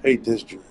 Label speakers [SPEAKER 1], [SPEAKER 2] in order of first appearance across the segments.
[SPEAKER 1] Hate this drill.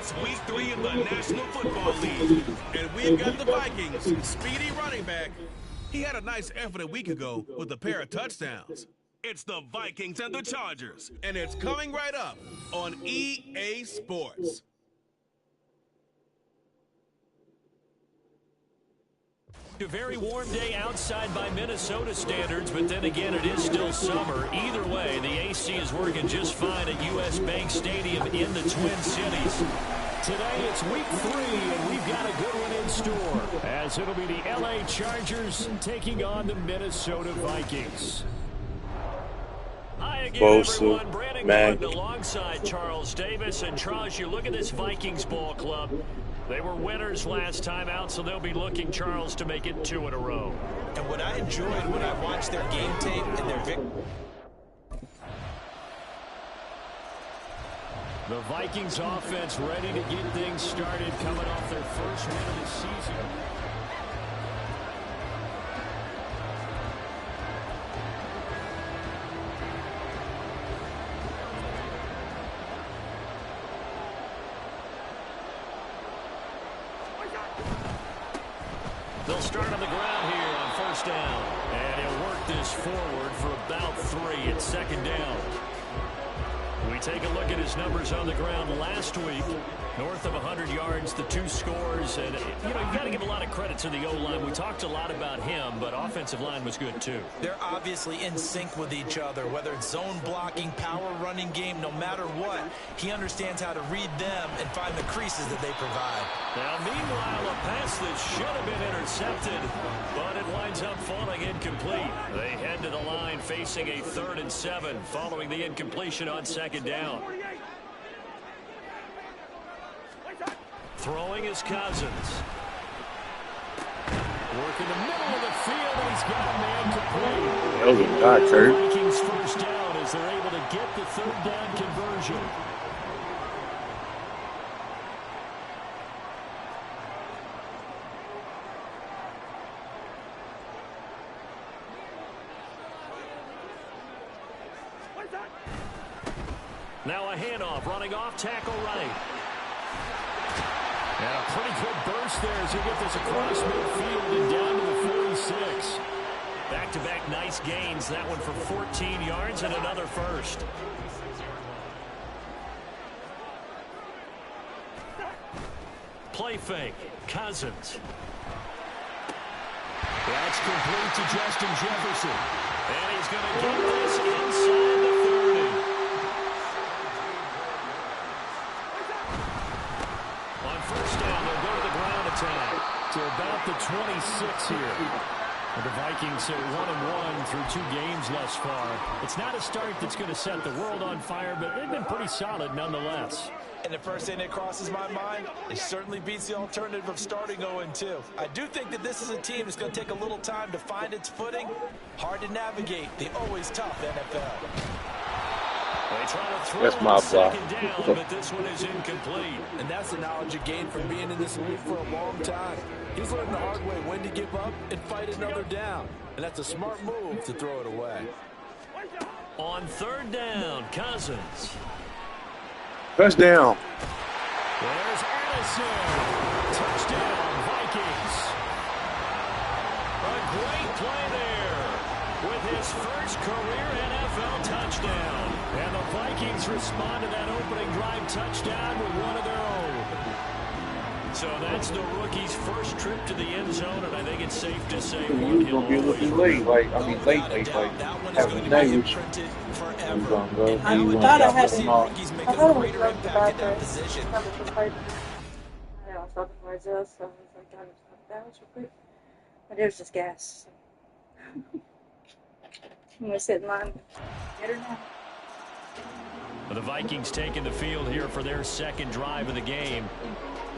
[SPEAKER 2] It's week 3 in the National Football League, and we've got the Vikings' speedy running back. He had a nice effort a week ago with a pair of touchdowns. It's the Vikings and the Chargers, and it's coming right up on EA Sports.
[SPEAKER 3] A very warm day outside by Minnesota standards, but then again, it is still summer. Either way, the AC is working just fine at U.S. Bank Stadium in the Twin Cities. Today, it's week 3, and we've got a good one in store, as it'll be the L.A. Chargers taking on the Minnesota Vikings. Hi again, everyone. Brandon Gordon alongside Charles Davis. And Charles, you look at this Vikings ball club. They were winners last time out, so they'll be looking, Charles, to make it 2 in a row.
[SPEAKER 4] And what I enjoyed when I watched their game tape and their victory.
[SPEAKER 3] The Vikings offense ready to get things started, coming off their first win of the season. They'll start on the ground here on first down. And he'll work this forward for about 3 at second down. We take a look at his numbers on the ground last week. North of 100 yards, the 2 scores. And, you know, you've got to give a lot of credit to the O-line. We talked a lot about him, but offensive line was good, too.
[SPEAKER 4] They're obviously in sync with each other, whether it's zone blocking, power running game, no matter what. He understands how to read them and find the creases that they provide.
[SPEAKER 3] Now, meanwhile, a pass that should have been intercepted, but it winds up falling incomplete. They head to the line facing a 3rd and 7 following the incompletion on second down. Throwing is Cousins. Work in the middle of the field, and he's got a man complete.
[SPEAKER 1] That was a guy, Kurt.
[SPEAKER 3] Vikings first down as they're able to get the 3rd down conversion. Now a handoff, running off, tackle right. And a pretty good burst there as he gets this across midfield and down to the 46. Back-to-back nice gains. That one for 14 yards and another first. Play fake. Cousins. That's complete to Justin Jefferson. And he's going to get this inside the 30. On first down, they'll go to the ground attack to about the 26 here. And the Vikings are 1-1 through 2 games thus far. It's not a start that's going to set the world on fire, but they've been pretty solid nonetheless.
[SPEAKER 4] And the first thing that crosses my mind, it certainly beats the alternative of starting 0-2. I do think that this is a team that's going to take a little time to find its footing. Hard to navigate the always tough NFL.
[SPEAKER 3] They try to throw on second down, but this one is incomplete.
[SPEAKER 5] And that's the knowledge you gain from being in this league for a long time. He's learned the hard way when to give up and fight another down. And that's a smart move to throw it away.
[SPEAKER 3] On 3rd down, Cousins.
[SPEAKER 1] Touchdown.
[SPEAKER 3] There's Addison. Touchdown, Vikings. A great play there with his first career NFL touchdown. And the Vikings respond to that opening drive touchdown with one of their own. So that's the rookie's first trip to the end zone, and I think it's safe to say
[SPEAKER 1] He was going to be looking late, like having a day, which I'm going to go.
[SPEAKER 6] I thought I had to. I thought it was like the bad day. I was talking to myself, so I was like, I was like, that was real quick. But it was just gas. I'm going to sit in line. Get her now.
[SPEAKER 3] The Vikings taking the field here for their 2nd drive of the game.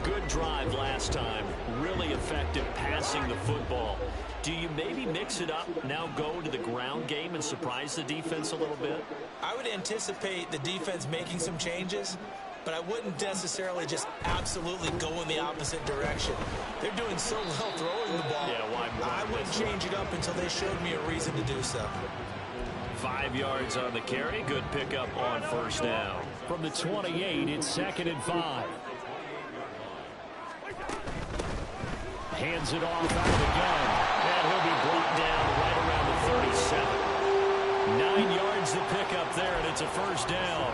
[SPEAKER 3] Good drive last time. Really effective passing the football. Do you maybe mix it up, now go to the ground game and surprise the defense a little bit?
[SPEAKER 4] I would anticipate the defense making some changes, but I wouldn't necessarily just absolutely go in the opposite direction. They're doing so well throwing the ball.
[SPEAKER 3] Yeah, why
[SPEAKER 4] I wouldn't change it up until they showed me a reason to do so.
[SPEAKER 3] 5 yards on the carry. Good pickup on first down. From the 28, it's 2nd and 5. Hands it off out of the gun. And he'll be brought down right around the 37. 9 yards to pick up there, and it's a first down.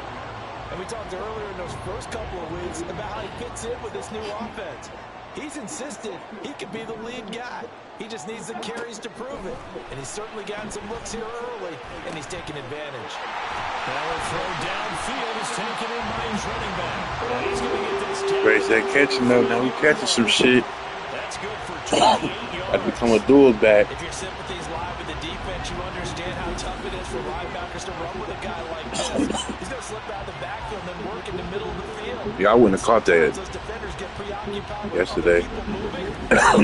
[SPEAKER 4] And we talked earlier in those first couple of weeks about how he fits in with this new offense. He's insisted he could be the lead guy. He just needs the carries to prove it. And he's certainly gotten some looks here early, and he's taking advantage.
[SPEAKER 3] Power throw downfield is taken in by his running back. And he's going to get this tackle.
[SPEAKER 1] Grace that catching though. Now we catching some shit.
[SPEAKER 3] That's good for 28 yards.
[SPEAKER 1] I've become a dual back.
[SPEAKER 4] If your sympathy's live with the defense, you understand how tough it is for linebackers to run with a guy like this. He's going to slip out of the backfield and then work in the middle of the field.
[SPEAKER 1] Yeah, I wouldn't have caught that
[SPEAKER 4] Those defenders get preoccupied with
[SPEAKER 1] yesterday.
[SPEAKER 4] other people moving.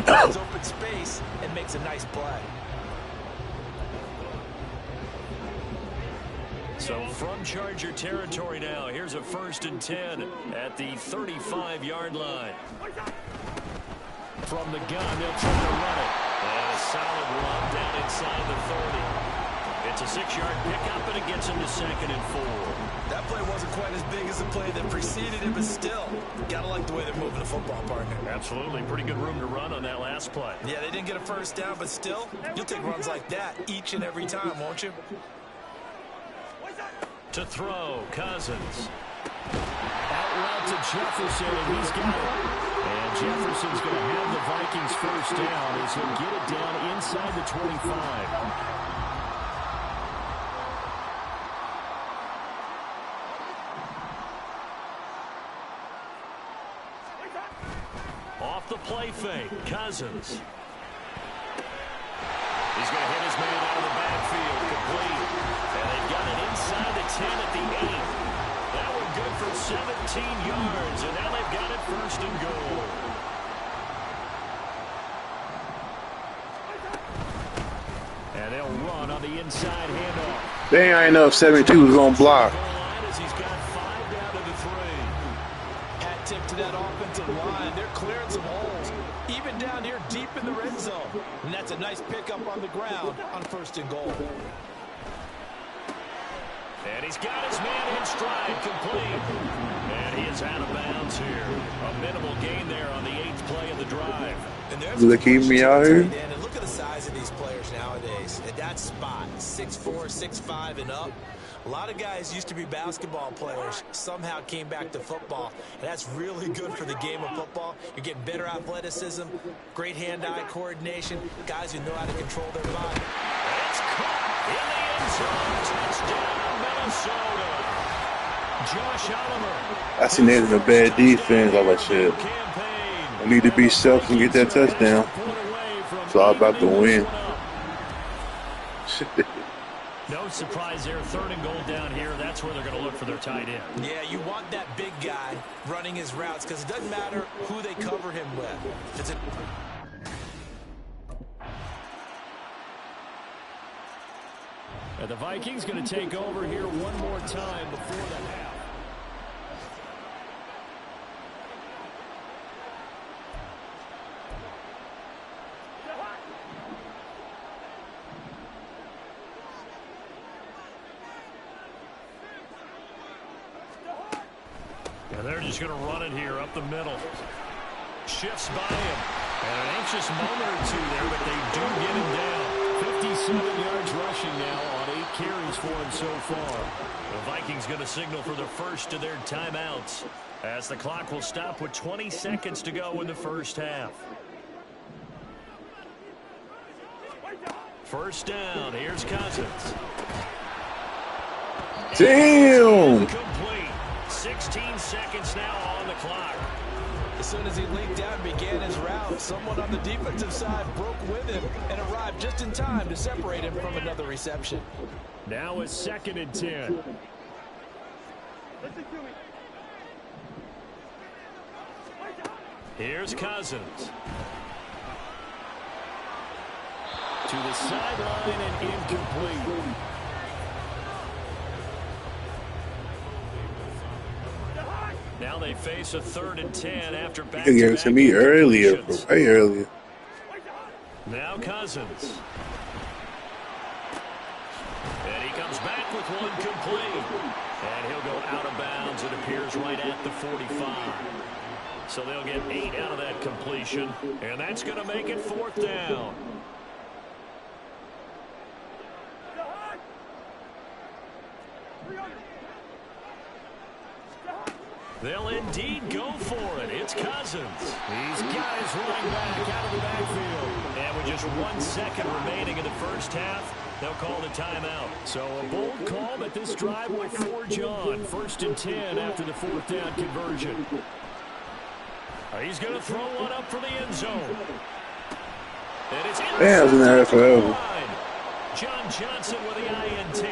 [SPEAKER 4] He open space and makes a nice play.
[SPEAKER 3] So from Charger territory now, here's a 1st and 10 at the 35-yard line. From the gun, they'll try to run it. And a solid run down inside the 30. It's a 6-yard pickup, and it gets him to 2nd and 4.
[SPEAKER 4] That play wasn't quite as big as the play that preceded it, but still, gotta like the way they're moving the football, partner.
[SPEAKER 3] Absolutely. Pretty good room to run on that last play.
[SPEAKER 4] Yeah, they didn't get a first down, but still, you'll take runs like that each and every time, won't you?
[SPEAKER 3] To throw, Cousins. Out route to Jefferson, and he's got it. And Jefferson's going to have the Vikings first down as he'll get it down inside the 25. Off the play fake, Cousins. He's going to hit his man out of the backfield, complete. And they've got it inside the 10 at the 8. That one good for 17 yards, and now they've got it 1st and goal. And they'll run on the inside handoff.
[SPEAKER 1] Dang, I ain't know if 72 was going to block.
[SPEAKER 3] As he's got 5 down to the 3.
[SPEAKER 4] Hat tip to that offensive line. They're clearing some holes, even down here deep in the red zone. And that's a nice pickup on the ground on 1st and goal.
[SPEAKER 3] And he's got his man in stride, complete. And he is out of bounds here. A minimal gain there on the 8th play of the drive.
[SPEAKER 4] And there's
[SPEAKER 1] Do they keep me out here?
[SPEAKER 4] And look at the size of these players nowadays. At that spot, 6'4", 6'5", and up. A lot of guys used to be basketball players, somehow came back to football, and that's really good for the game of football. You're getting better athleticism, great hand-eye coordination, guys who know how to control their body.
[SPEAKER 3] It's caught in the end zone. Touchdown, Minnesota. Josh Oliver.
[SPEAKER 1] I seen that in a bad defense. All that shit. I need to be self and get that touchdown. It's all about the win.
[SPEAKER 3] No surprise there. 3rd and goal down here. That's where they're going to look for their tight end.
[SPEAKER 4] Yeah, you want that big guy running his routes because it doesn't matter who they cover him with.
[SPEAKER 3] And the Vikings going to take over here one more time before the half. And they're just going to run it here up the middle. Shifts by him. And an anxious moment or two there, but they do get him down. 57 yards rushing now on 8 carries for him so far. The Vikings going to signal for the first of their timeouts as the clock will stop with 20 seconds to go in the first half. First down. Here's Cousins.
[SPEAKER 1] Damn!
[SPEAKER 3] Complete. 16 seconds now on the clock.
[SPEAKER 4] As soon as he leaked out and began his route, someone on the defensive side broke with him and arrived just in time to separate him from another reception.
[SPEAKER 3] Now it's 2nd and 10. Here's Cousins. To the sideline and incomplete. Now they face a 3rd and 10 after back.
[SPEAKER 1] You gave it to me earlier, way earlier.
[SPEAKER 3] Now Cousins. And he comes back with one complete. And he'll go out of bounds, it appears, right at the 45. So they'll get 8 out of that completion, and that's going to make it 4th down. They'll indeed go for it. It's Cousins. He's got his running back out of the backfield. And with just 1 second remaining in the first half, they'll call the timeout. So a bold call, but this drive will forge on. 1st and 10 after the 4th down conversion. He's going to throw one up for the end zone. And it's
[SPEAKER 1] Man, in there forever.
[SPEAKER 3] John Johnson with the INT.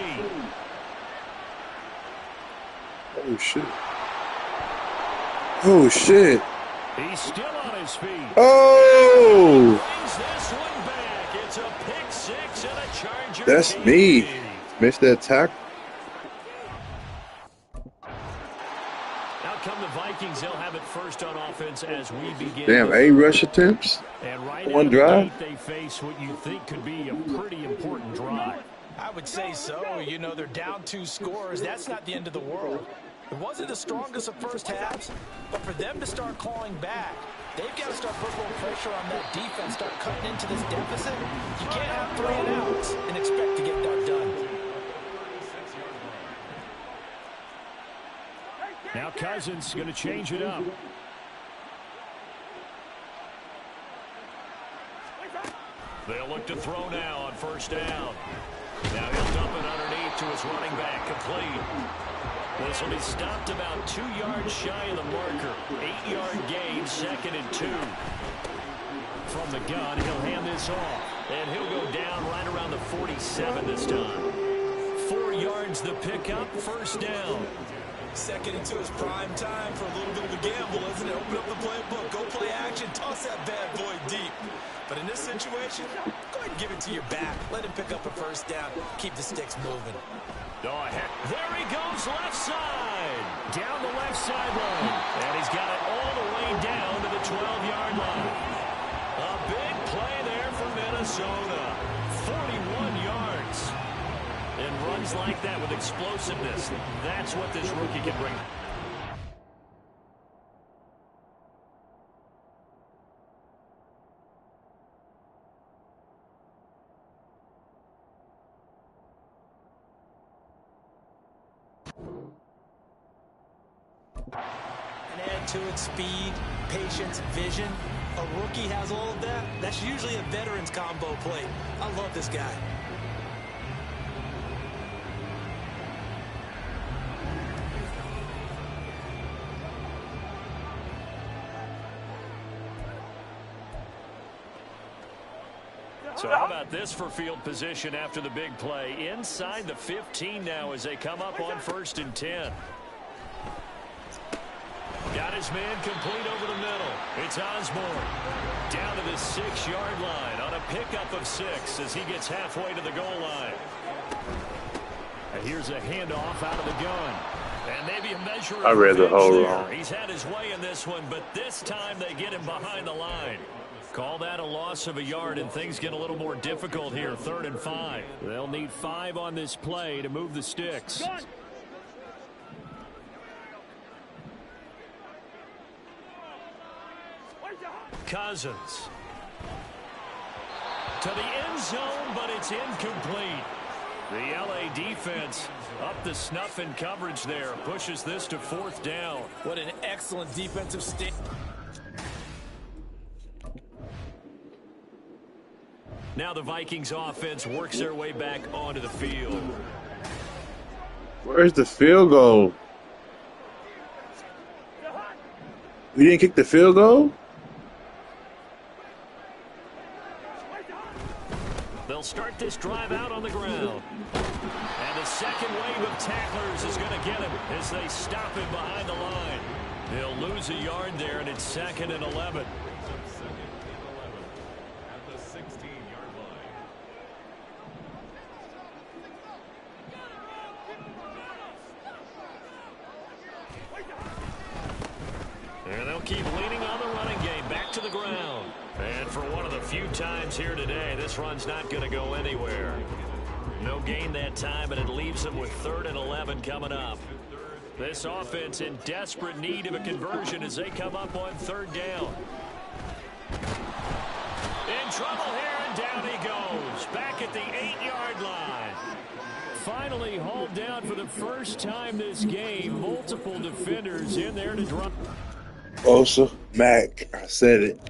[SPEAKER 1] Oh, shit. Oh, shit.
[SPEAKER 3] He's still on his feet.
[SPEAKER 1] Oh!
[SPEAKER 3] Brings this one back. It's a pick 6 and a Charger.
[SPEAKER 1] That's me. Missed that tackle.
[SPEAKER 3] Now come the Vikings. They'll have it first on offense as we begin.
[SPEAKER 1] Damn, 8 rush attempts.
[SPEAKER 3] And right
[SPEAKER 1] One drive.
[SPEAKER 3] They face what you think could be a pretty important drive.
[SPEAKER 4] I would say so. You know, they're down 2 scores. That's not the end of the world. It wasn't the strongest of first halves, but for them to start clawing back, they've got to start putting a little pressure on that defense, start cutting into this deficit. You can't have 3 and outs and expect to get that done.
[SPEAKER 3] Now Cousins going to change it up. They'll look to throw now on 1st down. Now he'll dump it underneath to his running back, complete. This will be stopped about 2 yards shy of the marker. 8-yard gain, 2nd and 2. From the gun, he'll hand this off. And he'll go down right around the 47 this time. 4 yards the pickup, 1st down.
[SPEAKER 4] 2nd and 2 is prime time for a little bit of a gamble, isn't it? Open up the playbook, go play action, toss that bad boy deep. But in this situation, go ahead and give it to your back. Let him pick up a 1st down. Keep the sticks moving.
[SPEAKER 3] Oh, heck. There he goes, left side. Down the left sideline. And he's got it all the way down to the 12-yard line. A big play there for Minnesota. 41 yards. And runs like that with explosiveness. That's what this rookie can bring.
[SPEAKER 4] And add to it speed, patience, vision. A rookie has all of that. That's usually a veteran's combo play. I love this guy.
[SPEAKER 3] So how about this for field position after the big play? Inside the 15 now as they come up on 1st and 10. Got his man complete over the middle. It's Osborne. Down to the 6-yard line on a pickup of 6 as he gets halfway to the goal line. And here's a handoff out of the gun. And maybe a measure of
[SPEAKER 1] I read the whole
[SPEAKER 3] there.
[SPEAKER 1] wrong.
[SPEAKER 3] He's had his way in this one, but this time they get him behind the line. Call that a loss of a yard, and things get a little more difficult here. 3rd and 5. They'll need 5 on this play to move the sticks. Cousins. To the end zone, but it's incomplete. The LA defense up the snuff in coverage there. Pushes this to 4th down.
[SPEAKER 4] What an excellent defensive stand.
[SPEAKER 3] Now the Vikings offense works their way back onto the field.
[SPEAKER 1] Where's the field goal? We didn't kick the field goal?
[SPEAKER 3] They'll start this drive out on the ground. And the second wave of tacklers is going to get him as they stop him behind the line. They'll lose a yard there, and it's 2nd and 11. And they'll keep leaning on the running game back to the ground. And for one of the few times here today, this run's not going to go anywhere. No gain that time, and it leaves them with 3rd and 11 coming up. This offense in desperate need of a conversion as they come up on 3rd down. In trouble here, and down he goes. Back at the 8-yard line. Finally hauled down for the first time this game. Multiple defenders in there to drop.
[SPEAKER 1] Osa, Mac, I said it.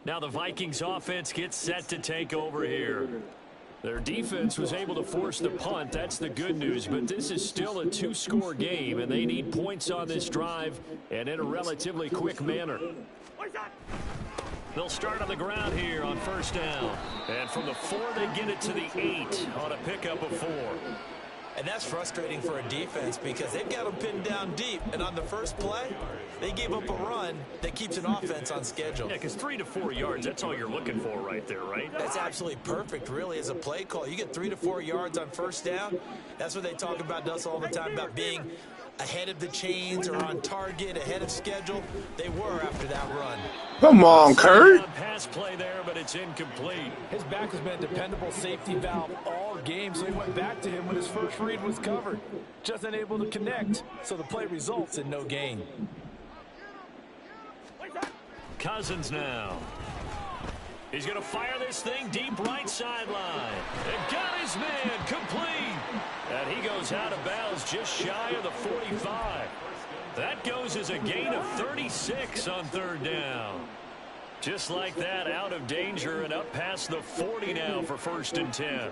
[SPEAKER 3] Now the Vikings offense gets set to take over here. Their defense was able to force the punt. That's the good news. But this is still a 2-score game, and they need points on this drive and in a relatively quick manner. They'll start on the ground here on 1st down. And from the 4, they get it to the 8 on a pickup of 4.
[SPEAKER 4] And that's frustrating for a defense because they've got them pinned down deep. And on the first play, they gave up a run that keeps an offense on schedule.
[SPEAKER 3] Yeah, because 3 to 4 yards, that's all you're looking for right there, right?
[SPEAKER 4] That's absolutely perfect, really, as a play call. You get 3 to 4 yards on 1st down. That's what they talk about us all the time, about being ahead of the chains or on target, ahead of schedule. They were after that run.
[SPEAKER 1] Come on, Kurt.
[SPEAKER 3] Pass play there, but it's incomplete.
[SPEAKER 5] His back has been a dependable safety valve all game, so he went back to him when his first read was covered. Just unable to connect, so the play results in no gain.
[SPEAKER 3] Cousins now. He's going to fire this thing deep right sideline. And got his man complete. And he goes out of bounds just shy of the 45. That goes as a gain of 36 on 3rd down. Just like that, out of danger and up past the 40 now for 1st and 10.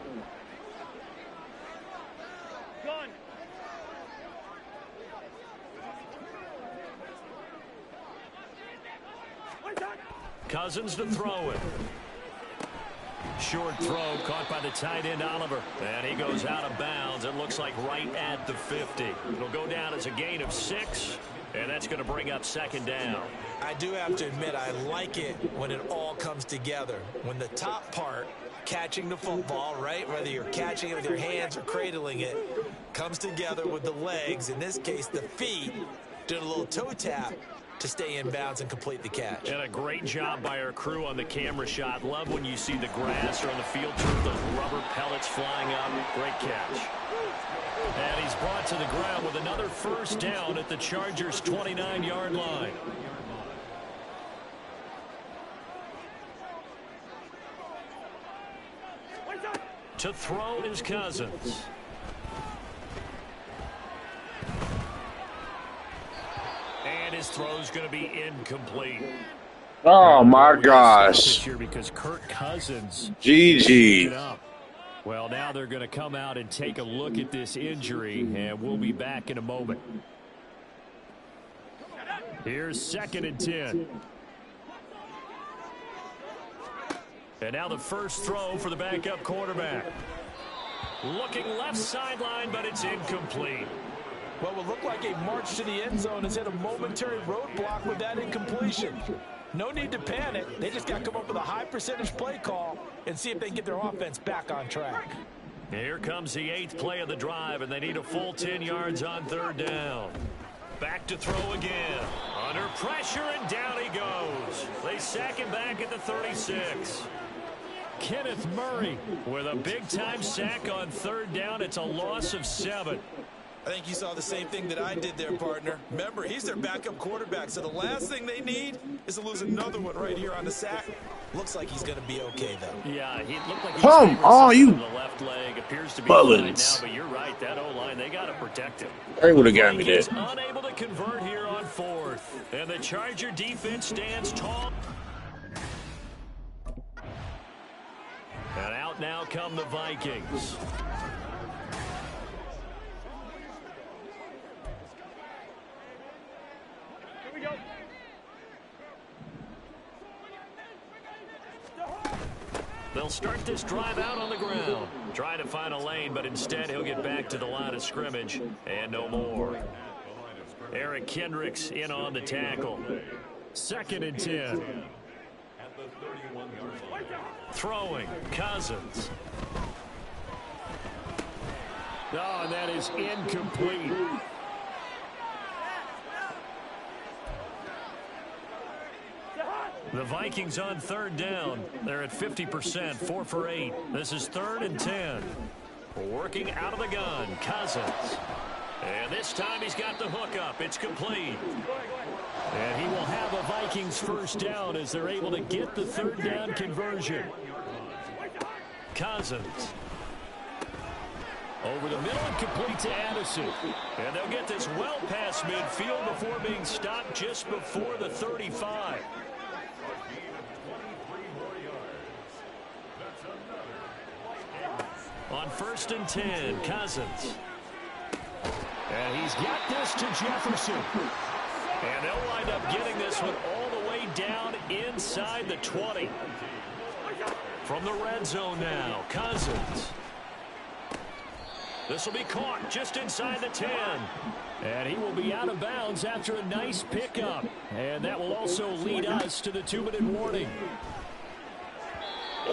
[SPEAKER 3] Cousins to throw it. Short throw caught by the tight end Oliver. And he goes out of bounds. It looks like right at the 50. It'll go down as a gain of 6. And that's going to bring up 2nd down.
[SPEAKER 4] I do have to admit, I like it when it all comes together. When the top part, catching the football, right, whether you're catching it with your hands or cradling it, comes together with the legs, in this case the feet, doing a little toe tap to stay in bounds and complete the catch.
[SPEAKER 3] And a great job by our crew on the camera shot. Love when you see the grass or on the field turf, those rubber pellets flying up. Great catch. And he's brought to the ground with another 1st down at the Chargers' 29-yard line. To throw is Cousins. And his throw's going to be incomplete.
[SPEAKER 1] Oh, my gosh.
[SPEAKER 3] Because Kirk Cousins
[SPEAKER 1] GG.
[SPEAKER 3] Well, now they're going to come out and take a look at this injury, and we'll be back in a moment. Here's 2nd and 10. And now the first throw for the backup quarterback. Looking left sideline, but it's incomplete.
[SPEAKER 5] What will look like a march to the end zone has hit a momentary roadblock with that incompletion. No need to panic. They just got to come up with a high percentage play call and see if they can get their offense back on track.
[SPEAKER 3] Here comes the 8th play of the drive, and they need a full 10 yards on 3rd down. Back to throw again. Under pressure, and down he goes. They sack him back at the 36. Kenneth Murray with a big-time sack on 3rd down. It's a loss of 7.
[SPEAKER 4] I think you saw the same thing that I did there, partner. Remember, he's their backup quarterback, so the last thing they need is to lose another one right here on the sack. Looks like he's going to be okay, though.
[SPEAKER 3] Yeah, he looked like he
[SPEAKER 1] Come on, you
[SPEAKER 3] the left leg appears to be fine now, but you're right, that O-line, they got to protect him.
[SPEAKER 1] They would have got me there.
[SPEAKER 3] He's unable to convert here on 4th, and the Charger defense stands tall. And out now come the Vikings. They'll start this drive out on the ground. Trying to find a lane, but instead he'll get back to the line of scrimmage and no more. Eric Kendricks in on the tackle. 2nd and 10. Throwing, Cousins. Oh, and that is incomplete. The Vikings on third down. They're at 50%, 4 for 8. This is 3rd and 10. Working out of the gun, Cousins. And this time he's got the hook up. It's complete. And he will have a Vikings first down as they're able to get the 3rd down conversion. Cousins. Over the middle and complete to Addison. And they'll get this well past midfield before being stopped just before the 35. On 1st and 10, Cousins. And he's got this to Jefferson. And they'll wind up getting this one all the way down inside the 20. From the red zone now, Cousins. This will be caught just inside the 10. And he will be out of bounds after a nice pickup. And that will also lead us to the 2-minute warning.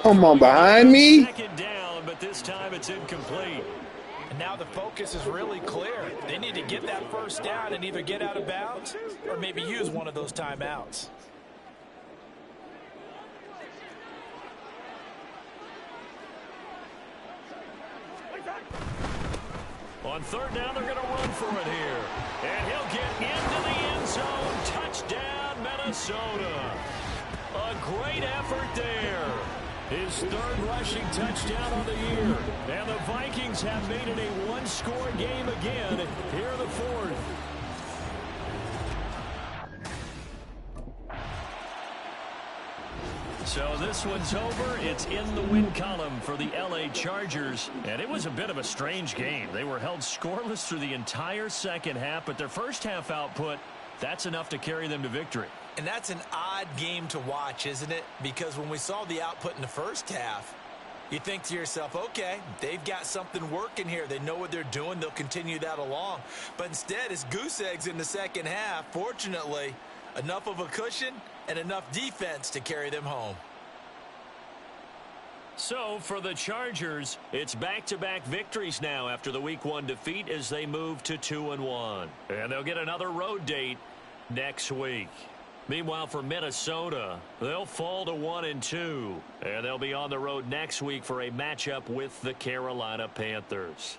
[SPEAKER 1] Come on, behind me.
[SPEAKER 3] 2nd down, but this time it's incomplete.
[SPEAKER 5] And now the focus is really clear. They need to get that first down and either get out of bounds or maybe use one of those timeouts.
[SPEAKER 3] On 3rd down, they're going to run for it here. And he'll get into the end zone. Touchdown, Minnesota. A great effort there. His 3rd rushing touchdown on the year. And the Vikings have made it a one-score game again here in the 4th. So this one's over. It's in the win column for the LA Chargers. And it was a bit of a strange game. They were held scoreless through the entire second half, but their first half output, that's enough to carry them to victory.
[SPEAKER 5] And that's an odd game to watch, isn't it? Because when we saw the output in the first half, you think to yourself, okay, they've got something working here. They know what they're doing. They'll continue that along. But instead, it's goose eggs in the second half. Fortunately, enough of a cushion and enough defense to carry them home.
[SPEAKER 3] So for the Chargers, it's back-to-back victories now after the Week 1 defeat as they move to 2-1. And they'll get another road date next week. Meanwhile, for Minnesota, they'll fall to 1-2. And they'll be on the road next week for a matchup with the Carolina Panthers.